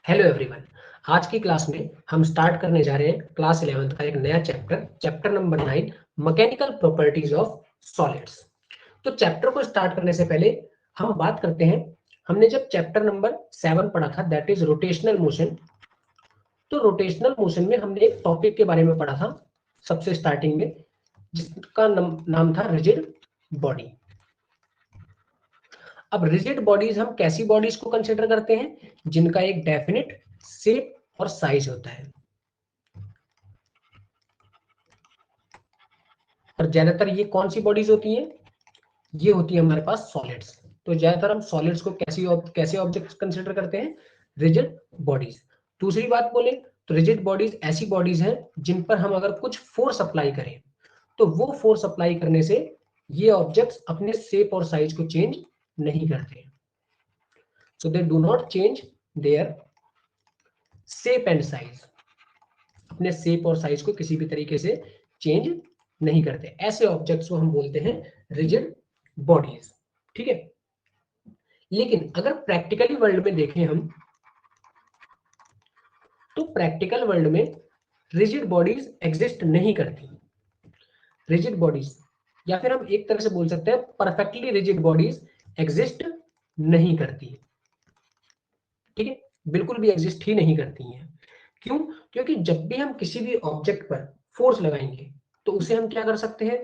Hello everyone. आज की class में हम स्टार्ट करने जा रहे हैं क्लास 11th का एक नया chapter number 9, mechanical properties of solids. तो चैप्टर को स्टार्ट करने से पहले हम बात करते हैं, हमने जब चैप्टर नंबर 7 पढ़ा था, दैट इज रोटेशनल मोशन। तो रोटेशनल मोशन में हमने एक टॉपिक के बारे में पढ़ा था सबसे स्टार्टिंग में, जिसका नाम था रिजिड बॉडी। अब रिजिड बॉडीज हम कैसी बॉडीज को कंसिडर करते हैं? जिनका एक डेफिनेट शेप और साइज होता है, और ज्यादातर ये कौन सी बॉडीज होती हैं? ये होती है हमारे पास सॉलिड्स। तो ज्यादातर हम सॉलिड्स को कैसे ऑब्जेक्ट्स कंसिडर करते हैं? Rigid bodies. दूसरी बात बोले तो रिजिड बॉडीज ऐसी बॉडीज हैं जिन पर हम अगर कुछ फोर्स अप्लाई करें तो वो फोर्स अप्लाई करने से ये ऑब्जेक्ट्स अपने शेप और साइज को चेंज नहीं करते। So they do not change their shape and size. अपने शेप और साइज को किसी भी तरीके से चेंज नहीं करते। ऐसे ऑब्जेक्ट्स को हम बोलते हैं रिजिड बॉडीज। ठीक है। लेकिन अगर प्रैक्टिकली वर्ल्ड में देखें हम, तो प्रैक्टिकल वर्ल्ड में रिजिड बॉडीज एग्जिस्ट नहीं करती। रिजिड बॉडीज, या फिर हम एक तरह से बोल सकते हैं परफेक्टली रिजिड बॉडीज एग्जिस्ट नहीं करती। ठीक है, बिल्कुल भी एग्जिस्ट ही नहीं करती हैं। क्यों? क्योंकि जब भी हम किसी भी ऑब्जेक्ट पर फोर्स लगाएंगे तो उसे हम क्या कर सकते हैं?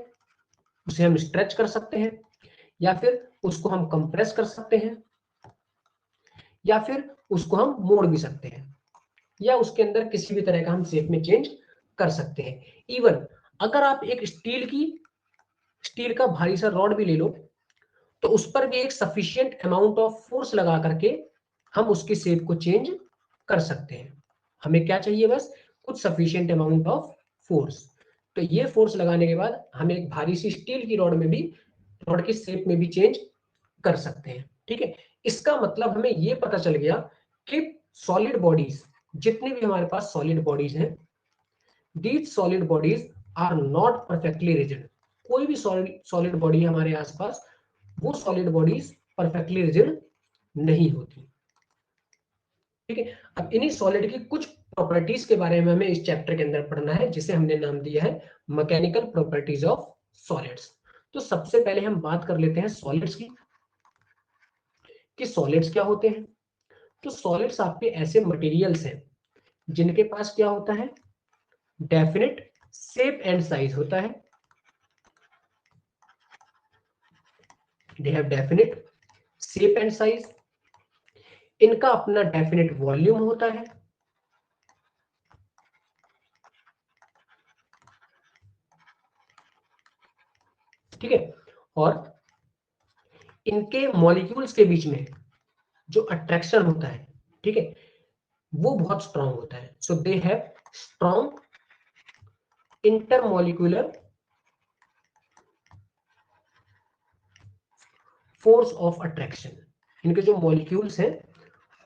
उसे हम स्ट्रेच कर सकते हैं, या फिर उसको हम कंप्रेस कर सकते हैं, या फिर उसको हम मोड़ भी सकते हैं, या उसके अंदर किसी भी तरह का हम शेप में चेंज कर सकते हैं। इवन अगर आप एक स्टील का भारी सा रॉड भी ले लो तो उस पर भी एक सफिशिएंट अमाउंट ऑफ फोर्स लगा करके हम उसकी शेप को चेंज कर सकते हैं। हमें क्या चाहिए? बस कुछ सफिशिएंट अमाउंट ऑफ फोर्स। तो ये फोर्स लगाने के बाद हम एक भारी सी स्टील की रॉड की शेप में भी चेंज कर सकते हैं। ठीक है। इसका मतलब हमें ये पता चल गया कि सॉलिड बॉडीज, जितनी भी हमारे पास सॉलिड बॉडीज हैं, these solid bodies are not perfectly rigid. कोई भी सॉलिड बॉडी हमारे आसपास, वो सॉलिड बॉडीज परफेक्टली रिजिड नहीं होती। ठीक है। अब इन्हीं सॉलिड की कुछ प्रॉपर्टीज के बारे में हमें इस चैप्टर के अंदर पढ़ना है, जिसे हमने नाम दिया है मैकेनिकल प्रॉपर्टीज ऑफ सॉलिड्स। तो सबसे पहले हम बात कर लेते हैं सॉलिड्स की, कि सॉलिड्स क्या होते हैं। तो सॉलिड्स आपके ऐसे मटेरियल्स हैं जिनके पास क्या होता है? डेफिनेट शेप एंड साइज होता है। They have definite shape and size. इनका अपना डेफिनेट वॉल्यूम होता है। ठीक है। और इनके मॉलिक्यूल्स के बीच में जो अट्रैक्शन होता है, ठीक है, वो बहुत स्ट्रांग होता है। So they have strong intermolecular force of attraction. इनके जो मॉलिक्यूल्स हैं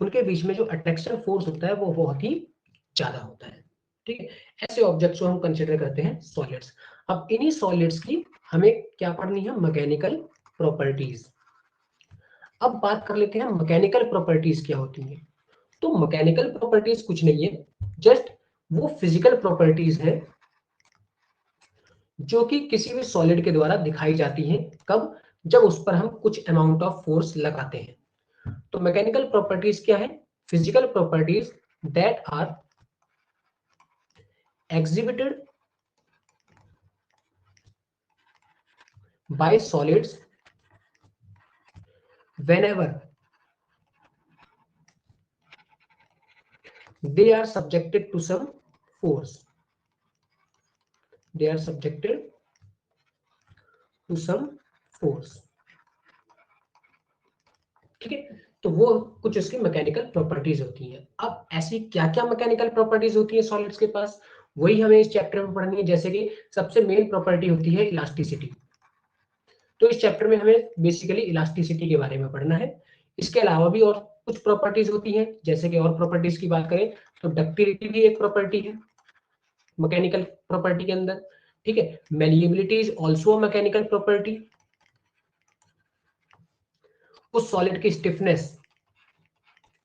उनके बीच में जो अट्रैक्शन फोर्स होता है वो बहुत ही ज्यादा होता है। ठीक है। ऐसे ऑब्जेक्ट्स को हम कंसिडर करते हैं सॉलिड्स। अब इन्हीं सॉलिड्स की हमें क्या पढ़नी है? Mechanical properties. अब बात कर लेते हैं मैकेनिकल प्रॉपर्टीज क्या होती हैं। तो मैकेनिकल प्रॉपर्टीज कुछ नहीं है, जस्ट वो फिजिकल प्रॉपर्टीज है जो कि किसी भी सॉलिड के द्वारा दिखाई जाती हैं। कब? जब उस पर हम कुछ अमाउंट ऑफ फोर्स लगाते हैं। तो मैकेनिकल प्रॉपर्टीज क्या है? Physical properties that are exhibited by solids whenever they are subjected to some force. They are subjected to some force. ठीक है। तो वो कुछ उसकी मैकेनिकल प्रॉपर्टीज होती हैं। अब ऐसी क्या क्या मैकेनिकल प्रॉपर्टीज होती है सॉलिड्स के पास, वही हमें इस चैप्टर में पढ़नी है। जैसे कि सबसे मेन प्रॉपर्टी होती है इलास्टिसिटी। तो इस चैप्टर में हमें बेसिकली इलास्टिसिटी के बारे में पढ़ना है। इसके अलावा भी और कुछ प्रॉपर्टीज होती हैं। जैसे कि और प्रॉपर्टीज की बात करें तो डक्टिलिटी भी एक प्रॉपर्टी है मैकेनिकल प्रॉपर्टी के अंदर। ठीक है। Malleability is also mechanical property. उस सॉलिड की स्टिफनेस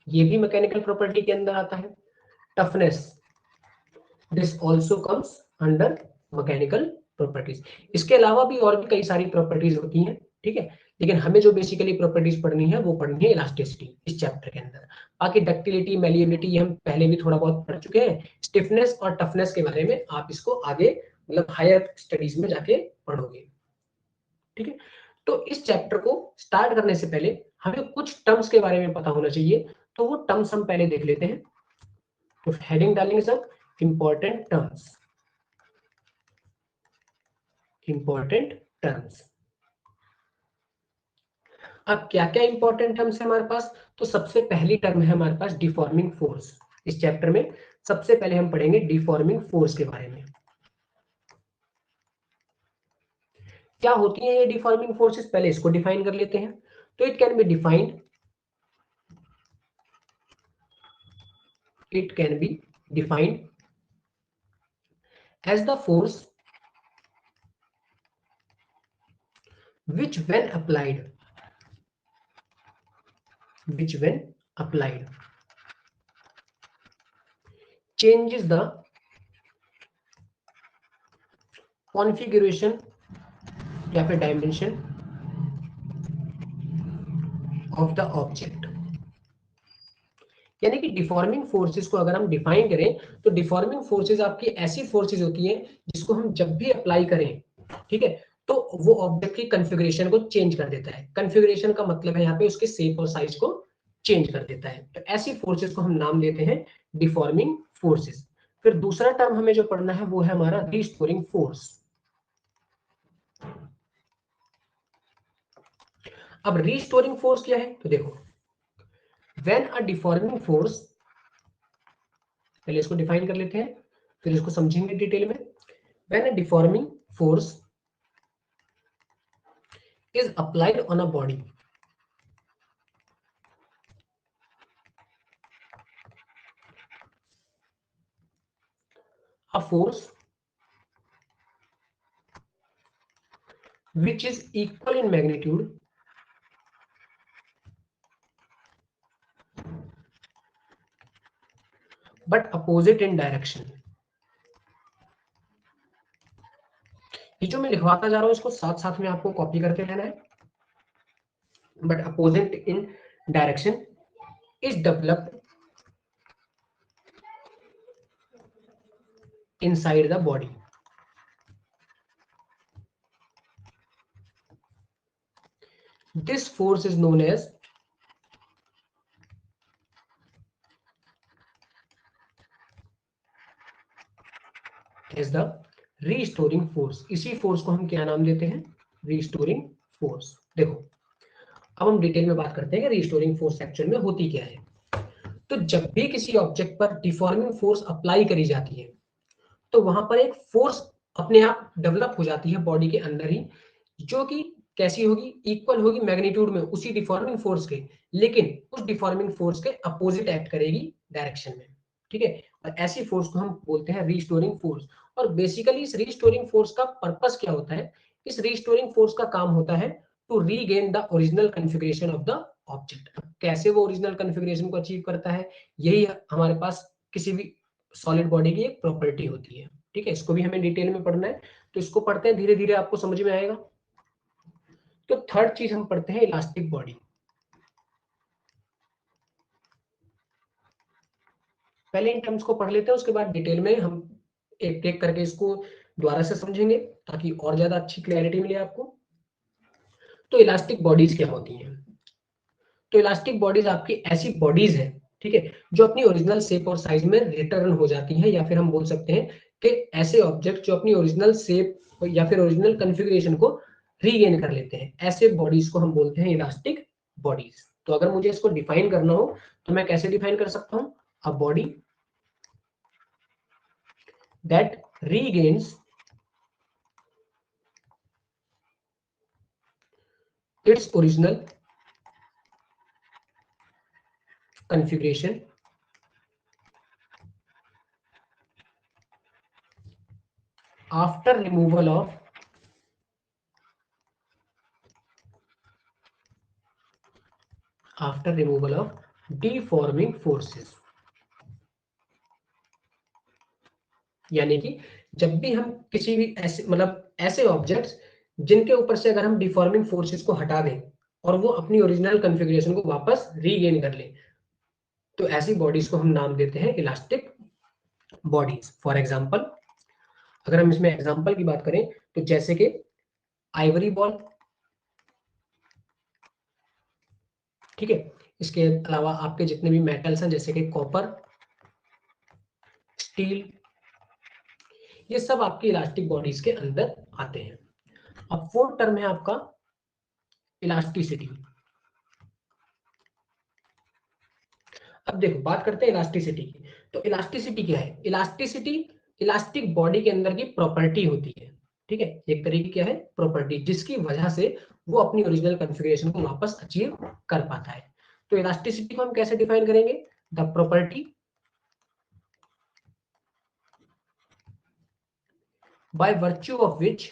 ये भी मैकेनिकल प्रॉपर्टी के अंदर आता है। Toughness, this also comes under mechanical properties. इसके अलावा भी और भी कई सारी प्रॉपर्टीज होती हैं, ठीक है, लेकिन हमें जो बेसिकली प्रॉपर्टीज पढ़नी है वो पढ़नी है इलास्टिसिटी इस चैप्टर के अंदर। बाकी डक्टिलिटी, मैलिएबिलिटी हम पहले भी थोड़ा बहुत पढ़ चुके हैं। स्टिफनेस और टफनेस के बारे में आप इसको आगे मतलब हायर स्टडीज में जाके पढ़ोगे, ठीक है। तो इस चैप्टर को स्टार्ट करने से पहले हमें कुछ टर्म्स के बारे में पता होना चाहिए, तो वो टर्म्स हम पहले देख लेते हैं। तो हेडिंग डालेंगे सब इंपॉर्टेंट टर्म्स, इंपॉर्टेंट टर्म्स। अब क्या क्या इंपॉर्टेंट टर्म्स है हमारे पास, तो सबसे पहली टर्म है हमारे पास डिफॉर्मिंग फोर्स। इस चैप्टर में सबसे पहले हम पढ़ेंगे डिफॉर्मिंग फोर्स के बारे में। क्या होती है ये डिफॉर्मिंग फोर्सेस, पहले इसको डिफाइन कर लेते हैं। तो it can be defined, it can be defined as the force which when applied changes the configuration या फिर dimension of the object। यानी कि डिफॉर्मिंग फोर्सेस को अगर हम डिफाइन करें तो डिफॉर्मिंग फोर्सेस आपकी ऐसी फोर्सेस होती हैं जिसको हम जब भी अप्लाई करें, ठीक है, तो वो ऑब्जेक्ट की कॉन्फ़िगरेशन को चेंज कर देता है। कॉन्फ़िगरेशन का मतलब है यहाँ पे उसके शेप और साइज को चेंज कर देता है। तो ऐसी फोर्सेस को हम नाम देते हैं डिफॉर्मिंग फोर्सेस। फिर दूसरा टर्म हमें जो पढ़ना है वो है हमारा रिस्टोरिंग फोर्स। अब रिस्टोरिंग फोर्स क्या है, तो देखो, व्हेन अ डिफॉर्मिंग फोर्स, पहले इसको डिफाइन कर लेते हैं फिर इसको समझेंगे डिटेल में। When a deforming force is applied on a body, a force which is equal in magnitude but opposite in direction। ये जो मैं लिखवाता जा रहा हूं इसको साथ साथ में आपको कॉपी करके लेना है। But opposite in direction is developed inside the body. This force is known as the restoring force. इसी फोर्स को हम क्या नाम देते हैं, रीस्टोरिंग फोर्स। देखो, अब हम डिटेल में बात करते हैं कि रीस्टोरिंग फोर्स एक्चुअल में होती क्या है। तो जब भी किसी ऑब्जेक्ट पर डिफॉर्मिंग फोर्स अप्लाई करी जाती है तो वहां पर एक फोर्स अपने आप डेवलप हो जाती है बॉडी के अंदर ही, जो कि कैसी होगी, इक्वल होगी मैग्नीट्यूड में उसी डिफॉर्मिंग फोर्स के, लेकिन उस डिफॉर्मिंग फोर्स के अपोजिट एक्ट करेगी डायरेक्शन में, ठीक है। और ऐसी फोर्स को हम बोलते हैं रीस्टोरिंग फोर्स। और बेसिकली इस रीस्टोरिंग फोर्स का पर्पस क्या होता है, इस रीस्टोरिंग फोर्स का काम होता है to regain the original configuration of the object. कैसे वो ओरिजिनल कॉन्फ़िगरेशन को अचीव करता है, यही हमारे पास किसी भी सॉलिड बॉडी की एक प्रॉपर्टी होती है, ठीक है। इसको भी हमें डिटेल में पढ़ना है, तो इसको पढ़ते हैं, धीरे धीरे आपको समझ में आएगा। तो थर्ड चीज हम पढ़ते हैं इलास्टिक बॉडी। पहले इन टर्म्स को पढ़ लेते हैं, उसके बाद डिटेल में हम एक एक करके इसको दोबारा से समझेंगे ताकि और ज्यादा अच्छी क्लैरिटी मिले आपको। तो इलास्टिक बॉडीज क्या होती हैं, तो इलास्टिक बॉडीज आपकी ऐसी बॉडीज है, ठीक है, जो अपनी ओरिजिनल शेप और साइज में रिटर्न हो जाती हैं, या फिर हम बोल सकते हैं कि ऐसे ऑब्जेक्ट जो अपनी ओरिजिनल शेप या फिर ओरिजिनल कॉन्फ़िगरेशन को रीगेन कर लेते हैं, ऐसे बॉडीज को हम बोलते हैं इलास्टिक बॉडीज। तो अगर मुझे इसको डिफाइन करना हो तो मैं कैसे डिफाइन कर सकता हूं, a body that regains its original configuration after removal of deforming forces. यानी कि जब भी हम किसी भी ऐसे मतलब ऐसे ऑब्जेक्ट्स जिनके ऊपर से अगर हम डिफॉर्मिंग फोर्सेस को हटा दें और वो अपनी ओरिजिनल कॉन्फ़िगरेशन को वापस रीगेन कर ले, तो ऐसी बॉडीज को हम नाम देते हैं इलास्टिक बॉडीज। फॉर एग्जांपल, अगर हम इसमें एग्जांपल की बात करें तो जैसे कि आइवरी बॉल, ठीक है, इसके अलावा आपके जितने भी मेटल्स हैं जैसे कि कॉपर, स्टील, ये सब आपकी इलास्टिक बॉडीज के अंदर आते हैं। अब फोर्थ टर्म है आपका इलास्टिसिटी। अब देखो बात करते हैं इलास्टिसिटी की। तो इलास्टिसिटी क्या है? इलास्टिसिटी इलास्टिक बॉडी के अंदर की प्रॉपर्टी होती है, ठीक है, एक तरीके क्या है, प्रॉपर्टी, जिसकी वजह से वो अपनी ओरिजिनल कॉन्फ़िगरेशन को वापस अचीव कर पाता है। तो इलास्टिसिटी को हम कैसे डिफाइन करेंगे? The property by virtue of which,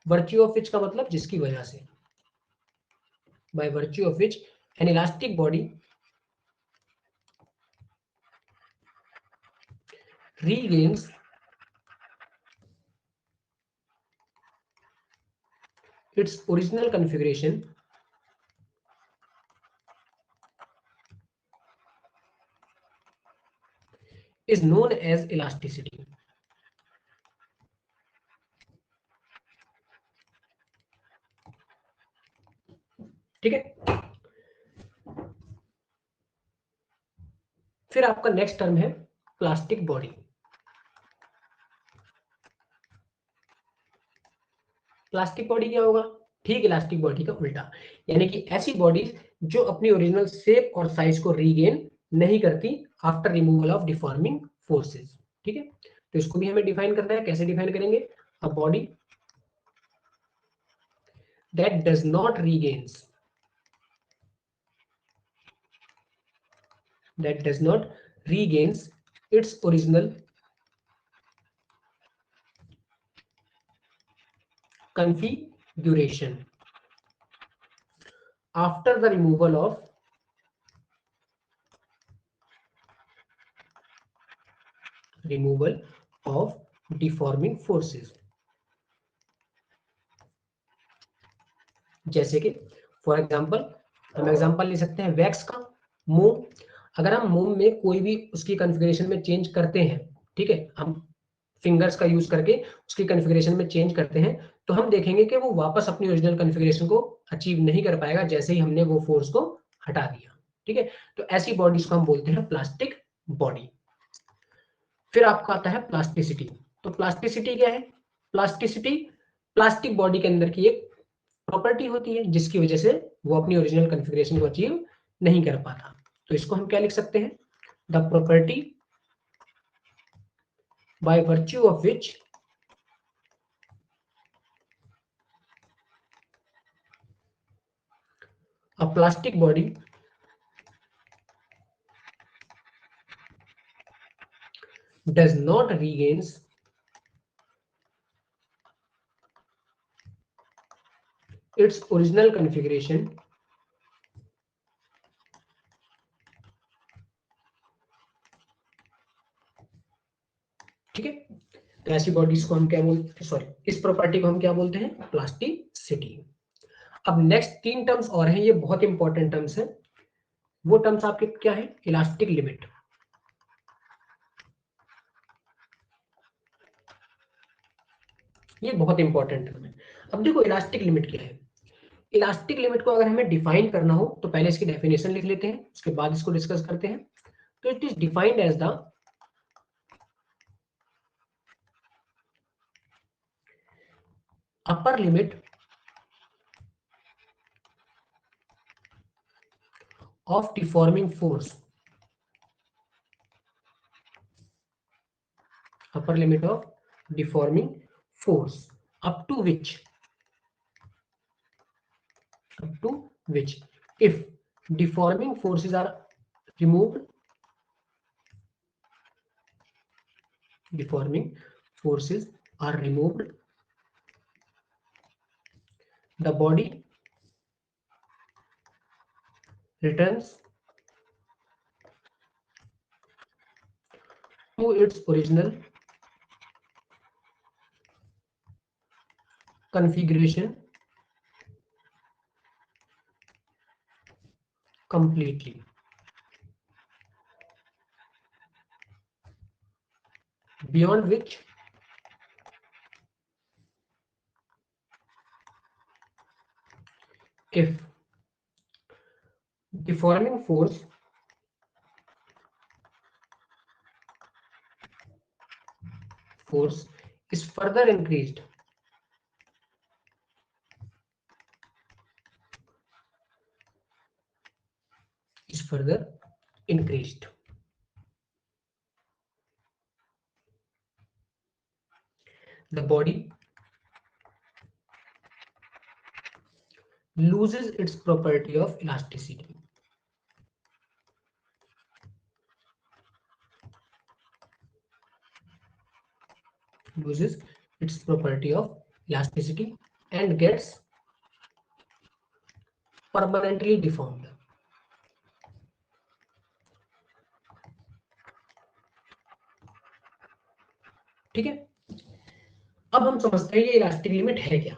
virtue of which का मतलब जिसकी वजह से, by virtue of which N elastic body regains its original configuration is known as elasticity। ठीक है, फिर आपका नेक्स्ट टर्म है प्लास्टिक बॉडी। प्लास्टिक बॉडी क्या होगा? ठीक इलास्टिक बॉडी का उल्टा, यानी कि ऐसी बॉडीज जो अपनी ओरिजिनल शेप और साइज को रीगेन नहीं करती after removal of deforming forces. ठीक है, तो इसको भी हमें डिफाइन करना है। कैसे डिफाइन करेंगे? A body that does not regains, that does not regains its original configuration after the removal of deforming forces। जैसे कि फॉर एग्जांपल हम एग्जांपल ले सकते हैं वैक्स का, मोम। अगर हम मोम में कोई भी उसकी कॉन्फ़िगरेशन में चेंज करते हैं, ठीक है, हम फिंगर्स का यूज करके उसकी कॉन्फ़िगरेशन में चेंज करते हैं, तो हम देखेंगे कि वो वापस अपनी ओरिजिनल कॉन्फ़िगरेशन को अचीव नहीं कर पाएगा जैसे ही हमने वो फोर्स को हटा दिया। ठीक है, तो ऐसी बॉडीज को हम बोलते हैं प्लास्टिक बॉडी। फिर आपका आता है प्लास्टिसिटी। तो प्लास्टिसिटी क्या है? प्लास्टिसिटी प्लास्टिक बॉडी के अंदर की एक प्रॉपर्टी होती है जिसकी वजह से वो अपनी ओरिजिनल कॉन्फ़िगरेशन को अचीव नहीं कर पाता। तो इसको हम क्या लिख सकते हैं? The property by virtue of which a plastic body does not regains its original configuration ठीक है, तो ऐसी बॉडीज को हम क्या बोलते हैं, सॉरी, इस प्रॉपर्टी को हम क्या बोलते हैं? प्लास्टिसिटी। अब नेक्स्ट तीन टर्म्स और हैं, ये बहुत इंपॉर्टेंट टर्म्स हैं। वो टर्म्स आपके क्या है? Elastic limit. ये बहुत इंपॉर्टेंट टर्म है। अब देखो इलास्टिक लिमिट क्या है। इलास्टिक लिमिट को अगर हमें डिफाइन करना हो तो पहले इसकी डेफिनेशन लिख लेते हैं, उसके बाद इसको डिस्कस करते हैं। तो it is defined as the upper limit of deforming force, upper limit of deforming force up to which if deforming forces are removed, deforming forces are removed, the body returns to its original configuration completely. Beyond which if deforming force is further increased, the body loses its property of elasticity. Loses its property of elasticity and gets permanently deformed. ठीक है, अब हम समझते हैं ये elastic limit है क्या।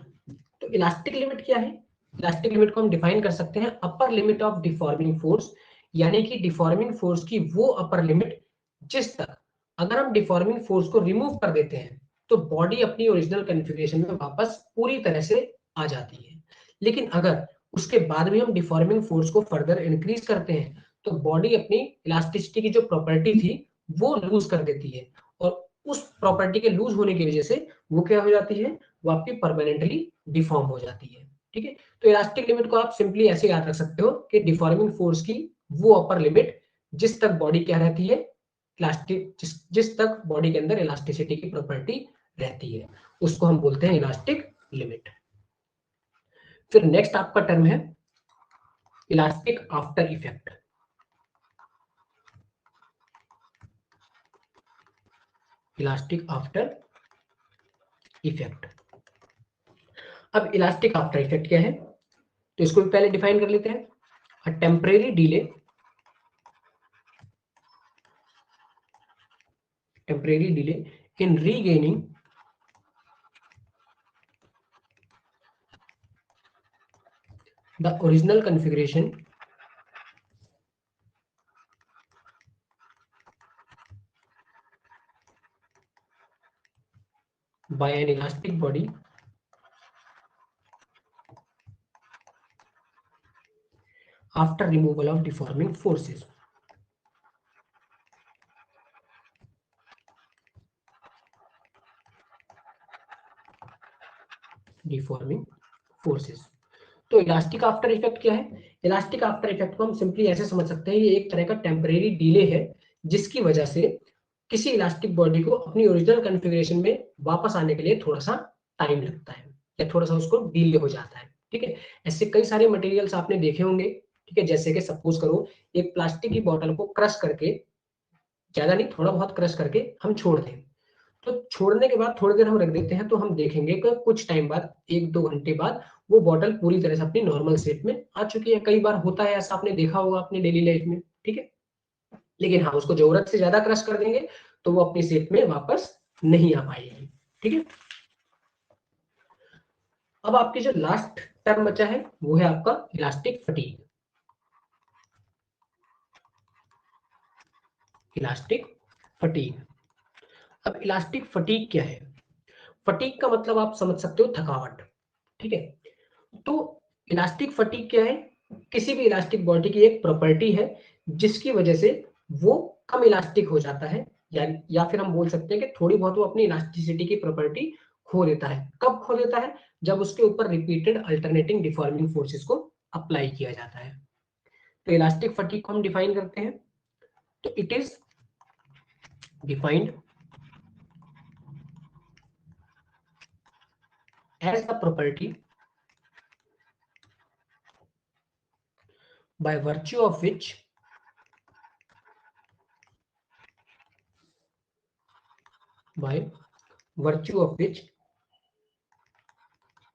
तो इलास्टिक लिमिट क्या है? इलास्टिक लिमिट को हम डिफाइन कर सकते हैं अपर लिमिट ऑफ डिफॉर्मिंग फोर्स, यानी कि डिफॉर्मिंग फोर्स की वो अपर लिमिट जिस तक अगर हम डिफॉर्मिंग फोर्स को रिमूव कर देते हैं तो बॉडी अपनी ओरिजिनल कॉन्फ़िगरेशन में वापस पूरी तरह से आ जाती है। लेकिन अगर उसके बाद भी हम डिफॉर्मिंग फोर्स को फर्दर इंक्रीज करते हैं तो बॉडी अपनी इलास्टिसिटी की जो प्रॉपर्टी थी वो लूज कर देती है, और उस प्रॉपर्टी के लूज होने की वजह से वो क्या हो जाती है, वो आपकी परमानेंटली डिफॉर्म हो जाती है। ठीक है, तो इलास्टिक लिमिट को आप सिंपली ऐसे याद रख सकते हो कि डिफॉर्मिंग फोर्स की वो अपर लिमिट जिस तक बॉडी क्या रहती है, इलास्टिक, जिस तक बॉडी के अंदर इलास्टिसिटी की प्रॉपर्टी रहती है, उसको हम बोलते हैं इलास्टिक लिमिट। फिर नेक्स्ट आपका टर्म है elastic after effect. Elastic after effect. अब इलास्टिक आफ्टर इफेक्ट क्या है, तो इसको भी पहले डिफाइन कर लेते हैं। A temporary delay, in regaining the original configuration by an elastic body after removal of deforming forces. Deforming forces. तो इलास्टिक आफ्टर इफेक्ट क्या है? इलास्टिक आफ्टर इफेक्ट को हम सिंपली ऐसे समझ सकते हैं, ये एक तरह का टेम्परेरी डिले है जिसकी वजह से किसी इलास्टिक बॉडी को अपनी ओरिजिनल कॉन्फ़िगरेशन में वापस आने के लिए थोड़ा सा टाइम लगता है या थोड़ा सा उसको डिले हो जाता है। ठीक है, ऐसे कई सारे मटेरियल्स आपने देखे होंगे। ठीक है, जैसे कि सपोज करो एक प्लास्टिक की बॉटल को क्रश करके, ज्यादा नहीं थोड़ा बहुत क्रश करके हम छोड़ दें, तो छोड़ने के बाद थोड़ी देर हम रख देते हैं तो हम देखेंगे कि कुछ टाइम बाद, 1-2 घंटे बाद, वो बॉटल पूरी तरह से अपनी नॉर्मल शेप में आ चुकी है। कई बार होता है ऐसा, आपने देखा होगा अपनी डेली लाइफ में। ठीक है, लेकिन हाँ, उसको जरूरत से ज्यादा क्रश कर देंगे तो वो अपनी शेप में वापस नहीं आ पाएगी। ठीक है, अब आपकी जो लास्ट टर्म बचा है वो है आपका इलास्टिक फटीग। Elastic fatigue. अब इलास्टिक फटीग क्या है? फटीग का मतलब आप समझ सकते हो थकावट। ठीक है, तो इलास्टिक फटीग क्या है? किसी भी इलास्टिक बॉडी की एक प्रॉपर्टी है जिसकी वजह से वो कम इलास्टिक हो जाता है, या फिर हम बोल सकते हैं कि थोड़ी बहुत वो अपनी इलास्टिसिटी की प्रॉपर्टी खो देता है। कब खो देता है? जब उसके ऊपर रिपीटेड अल्टरनेटिंग डिफॉर्मिंग फोर्सेस को अप्लाई किया जाता है। तो इलास्टिक फटीग को हम डिफाइन करते हैं, तो it is defined as the property by virtue of which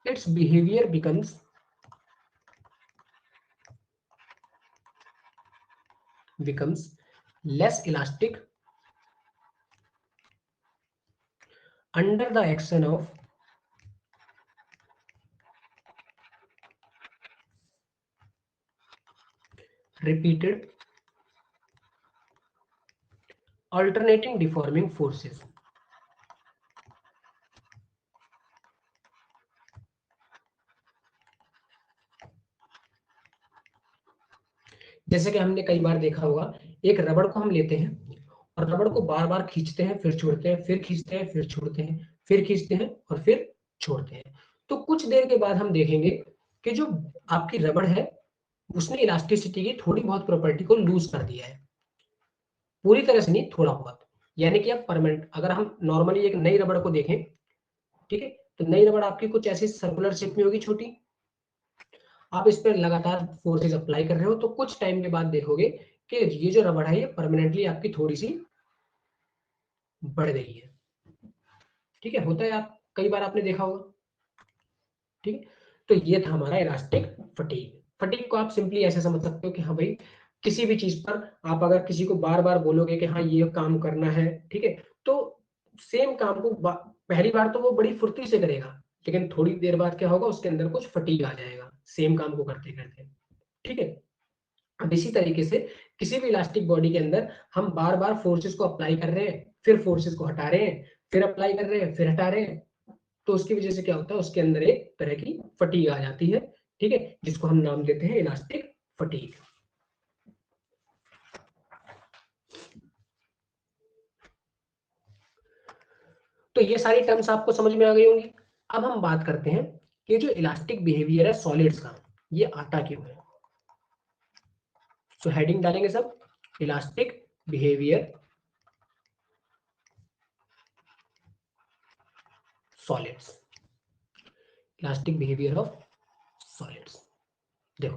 its behavior becomes less elastic under the action of repeated alternating deforming forces। जैसे कि हमने कई बार देखा होगा, एक रबड़ को हम लेते हैं और रबड़ को बार बार खींचते हैं, फिर छोड़ते हैं, फिर खींचते हैं, फिर छोड़ते हैं, फिर खींचते हैं और फिर छोड़ते हैं। तो कुछ देर के बाद हम देखेंगे कि जो आपकी रबड़ है उसने इलास्टिसिटी की थोड़ी बहुत प्रॉपर्टी को लूज कर दिया है, पूरी तरह से नहीं, थोड़ा बहुत। यानी कि अब परमानेंट, अगर हम नॉर्मली एक नई रबड़ को देखें, ठीक है, तो नई रबड़ आपकी कुछ ऐसी सर्कुलर शेप में होगी, छोटी। आप इस पर लगातार फोर्सेज अप्लाई कर रहे हो तो कुछ टाइम के बाद देखोगे कि ये जो रबड़ है ये परमानेंटली आपकी थोड़ी सी बढ़ गई है। ठीक है, होता है, आप कई बार आपने देखा होगा। ठीक है, तो ये था हमारा इलास्टिक फटीग। फटीग को आप सिंपली ऐसे समझ सकते हो कि हाँ भाई, किसी भी चीज पर आप अगर किसी को बार बार बोलोगे कि हाँ ये काम करना है, ठीक है, तो सेम काम को पहली बार तो वो बड़ी फुर्ती से करेगा, लेकिन थोड़ी देर बाद क्या होगा, उसके अंदर कुछ फटीग आ जाएगा सेम काम को करते करते। ठीक है, अब इसी तरीके से किसी भी इलास्टिक बॉडी के अंदर हम बार बार फोर्सेस को अप्लाई कर रहे हैं, फिर फोर्सेस को हटा रहे हैं, फिर अप्लाई कर रहे हैं, फिर हटा रहे हैं, तो उसकी वजह से क्या होता है, उसके अंदर एक तरह की फटीग आ जाती है। ठीक है, जिसको हम नाम देते हैं इलास्टिक फटीग। तो ये सारी टर्म्स आपको समझ में आ गई होंगी। अब हम बात करते हैं कि जो इलास्टिक बिहेवियर है सॉलिड्स का, ये आता क्यों है। तो हेडिंग डालेंगे सब, elastic behaviour solids, elastic behaviour of solids. देखो,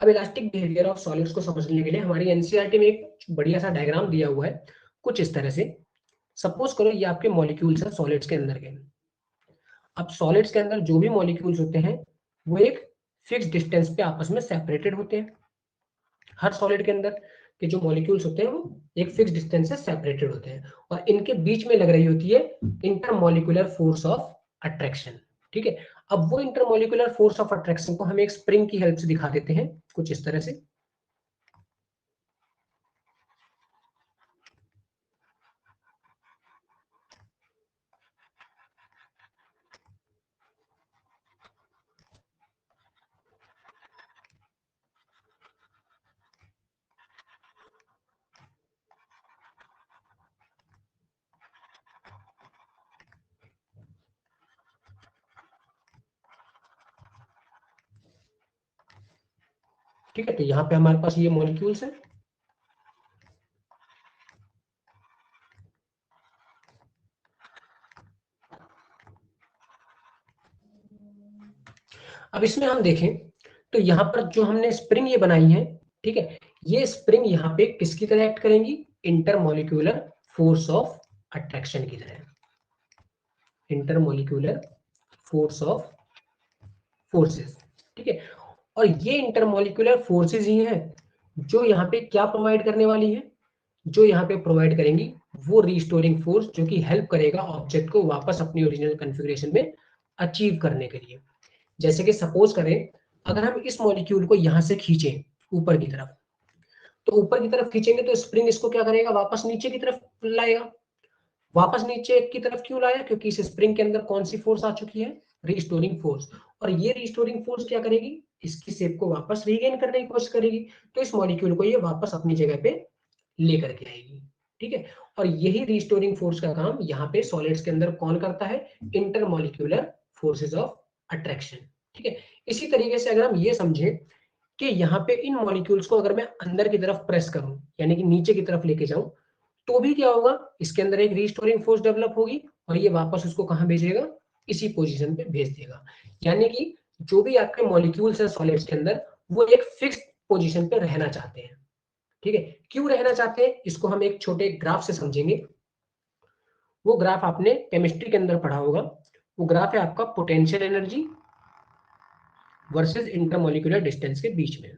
अब इलास्टिक बिहेवियर ऑफ सॉलिड्स को समझने के लिए हमारी एनसीईआरटी में एक बढ़िया सा डायग्राम दिया हुआ है, कुछ इस तरह से। सपोज करो ये आपके मॉलिक्यूल्स हैं सॉलिड्स के अंदर के। अब सॉलिड्स के अंदर जो भी मॉलिक्यूल्स होते हैं वो एक फिक्स डिस्टेंस पे आपस में सेपरेटेड होते हैं। हर सॉलिड के अंदर के जो मॉलिक्यूल्स होते हैं वो एक फिक्स डिस्टेंस से सेपरेटेड होते हैं, और इनके बीच में लग रही होती है इंटरमॉलिक्यूलर फोर्स ऑफ अट्रैक्शन। ठीक है, अब वो इंटरमॉलिक्यूलर फोर्स ऑफ अट्रैक्शन को हम एक स्प्रिंग की हेल्प से दिखा देते हैं कुछ इस तरह से। ठीक है, तो यहाँ पे हमारे पास ये मॉलिक्यूल्स है। अब इसमें हम देखें तो यहाँ पर जो हमने स्प्रिंग ये बनाई है, ठीक है, ये स्प्रिंग यहाँ पे किसकी तरह एक्ट करेंगी, इंटरमॉलिक्यूलर फोर्स ऑफ अट्रैक्शन की तरह। Intermolecular force of forces. ठीक है, और ये इंटरमॉलिक्यूलर फोर्सेस ही हैं जो यहाँ पे क्या प्रोवाइड करने वाली है, जो यहाँ पे प्रोवाइड करेंगी वो रिस्टोरिंग फोर्स, जो कि हेल्प करेगा ऑब्जेक्ट को वापस अपनी ओरिजिनल कॉन्फ़िगरेशन में अचीव करने के लिए। जैसे कि सपोज करें, अगर हम इस मॉलिक्यूल को यहाँ से खींचें ऊपर की तरफ, तो ऊपर की तरफ खींचेंगे तो स्प्रिंग इसको क्या करेगा, वापस नीचे की तरफ लाएगा। वापस नीचे की तरफ क्यों लाया, क्योंकि इस स्प्रिंग के अंदर कौन सी फोर्स आ चुकी है, रिस्टोरिंग फोर्स। और ये रिस्टोरिंग फोर्स क्या करेगी, इसकी शेप को वापस रीगेन करने की कोशिश करेगी, तो इस मॉलिक्यूल को ये वापस अपनी जगह पे लेकर के आएगी। ठीक है, और यही रिस्टोरिंग फोर्स का काम यहाँ पे सॉलिड्स के अंदर कौन करता है, इंटरमॉलिक्यूलर फोर्सेस ऑफ अट्रैक्शन। ठीक है, इसी तरीके से अगर हम ये समझें कि यहाँ पे इन मॉलिक्यूल्स को अगर मैं अंदर की तरफ प्रेस करूं, यानी कि नीचे की तरफ लेके जाऊं, तो भी क्या होगा, इसके अंदर एक रिस्टोरिंग फोर्स डेवलप होगी और ये वापस उसको कहां भेजेगा, इसी पोजीशन पे भेज देगा। यानी कि जो भी आपके मॉलिक्यूल्स हैं सॉलिड्स के अंदर वो एक फिक्स पोजीशन पे रहना चाहते हैं। ठीक है, क्यों रहना चाहते हैं इसको हम एक छोटे ग्राफ से समझेंगे। वो ग्राफ आपने केमिस्ट्री के अंदर पढ़ा होगा। वो ग्राफ है आपका potential energy versus intermolecular distance के बीच में।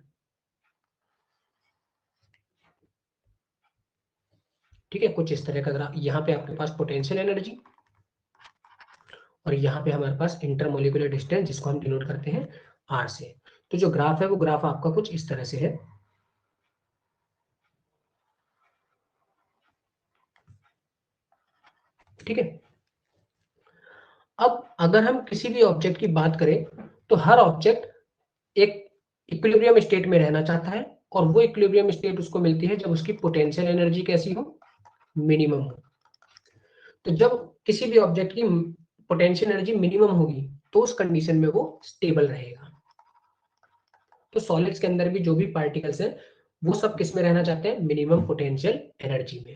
ठीक है, कुछ इस तरह का ग्राफ, यहाँ पे आपके पास पोटेंशियल एनर्जी और यहाँ पे हमारे पास इंटरमोलिकुलर डिस्टेंस जिसको हम डिनोट करते हैं R से। तो जो ग्राफ है वो ग्राफ आपका कुछ इस तरह से है। ठीक है। अब अगर हम किसी भी ऑब्जेक्ट की बात करें तो हर ऑब्जेक्ट एक इक्विलिब्रियम स्टेट में रहना चाहता है, और वो इक्विलिब्रियम स्टेट उसको मिलती है जब उसकी पोटेंशियल एनर्जी कैसी हो, मिनिमम हो। तो जब किसी भी ऑब्जेक्ट की पोटेंशियल एनर्जी मिनिमम होगी तो उस कंडीशन में वो स्टेबल रहेगा। तो सॉलिड्स के अंदर भी जो भी पार्टिकल्स हैं वो सब किस में रहना चाहते हैं, मिनिमम पोटेंशियल एनर्जी में।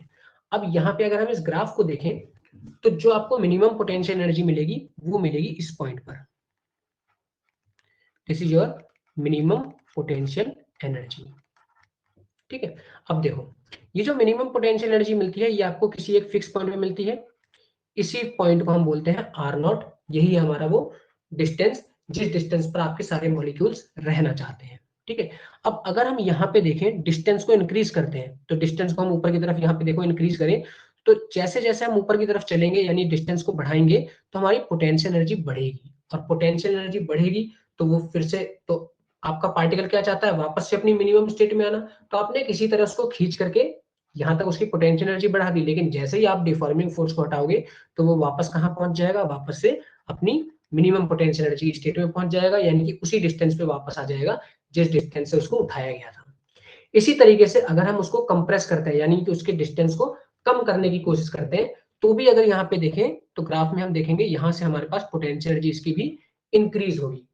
अब यहाँ पे अगर हम इस ग्राफ को देखें तो जो आपको मिनिमम पोटेंशियल एनर्जी मिलेगी वो मिलेगी इस पॉइंट पर। This is your minimum potential energy. ठीक है। अब देखो, ये जो मिनिमम पोटेंशियल एनर्जी मिलती है ये आपको किसी एक फिक्स पॉइंट में मिलती है। इसी पॉइंट को हम बोलते हैं आर नॉट। यही हमारा वो डिस्टेंस जिस डिस्टेंस पर आपके सारे मॉलिक्यूल्स रहना चाहते हैं। ठीक है। अब अगर हम यहाँ पे देखें डिस्टेंस को इंक्रीज करते हैं, तो डिस्टेंस को हम ऊपर की तरफ यहाँ पे देखो इंक्रीज करें, तो जैसे जैसे हम ऊपर की तरफ चलेंगे यानी डिस्टेंस को बढ़ाएंगे तो हमारी पोटेंशियल एनर्जी बढ़ेगी, और पोटेंशियल एनर्जी बढ़ेगी तो वो फिर से तो आपका पार्टिकल क्या चाहता है, वापस से अपनी मिनिमम स्टेट में आना। तो आपने किसी तरह उसको खींच करके यहाँ तक उसकी पोटेंशियल एनर्जी बढ़ा दी, लेकिन जैसे ही आप डिफॉर्मिंग फोर्स को हटाओगे तो वो वापस कहाँ पहुंच जाएगा, वापस से अपनी मिनिमम पोटेंशियल एनर्जी स्टेट में पहुंच जाएगा, यानी कि उसी डिस्टेंस पे वापस आ जाएगा जिस डिस्टेंस से उसको उठाया गया था। इसी तरीके से अगर हम उसको कंप्रेस करते हैं यानी कि उसके डिस्टेंस को कम करने की कोशिश करते हैं, तो भी अगर यहाँ पे देखें तो ग्राफ में हम देखेंगे यहाँ से हमारे पास पोटेंशियल एनर्जी इसकी भी इंक्रीज होगी।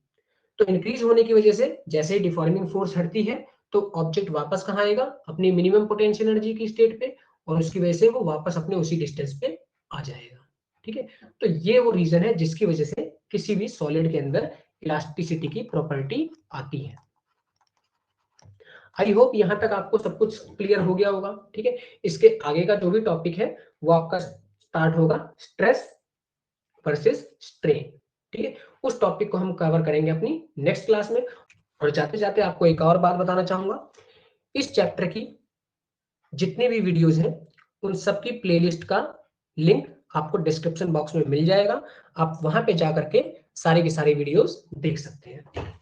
तो इंक्रीज होने की वजह से जैसे ही डिफॉर्मिंग फोर्स हटती है तो ऑब्जेक्ट वापस कहाँ आएगा, अपनी मिनिमम पोटेंशियल एनर्जी की स्टेट पे, और उसकी वजह से वो वापस अपने उसी डिस्टेंस पे आ जाएगा। ठीक है। तो ये वो रीजन है जिसकी वजह से किसी भी सॉलिड के अंदर इलास्टिसिटी की प्रॉपर्टी आती है। आई होप यहाँ तक आपको सब कुछ क्लियर हो गया होगा। ठीक है। इसके आगे का जो भी टॉपिक है वो आपका स्टार्ट होगा स्ट्रेस वर्सेस स्ट्रेन। ठीक है। उस टॉपिक को हम कवर करेंगे अपनी नेक्स्ट क्लास में। और जाते जाते आपको एक और बात बताना चाहूंगा, इस चैप्टर की जितनी भी वीडियोस हैं उन सबकी प्लेलिस्ट का लिंक आपको डिस्क्रिप्शन बॉक्स में मिल जाएगा। आप वहां पे जाकर के सारे के सारे वीडियोस देख सकते हैं।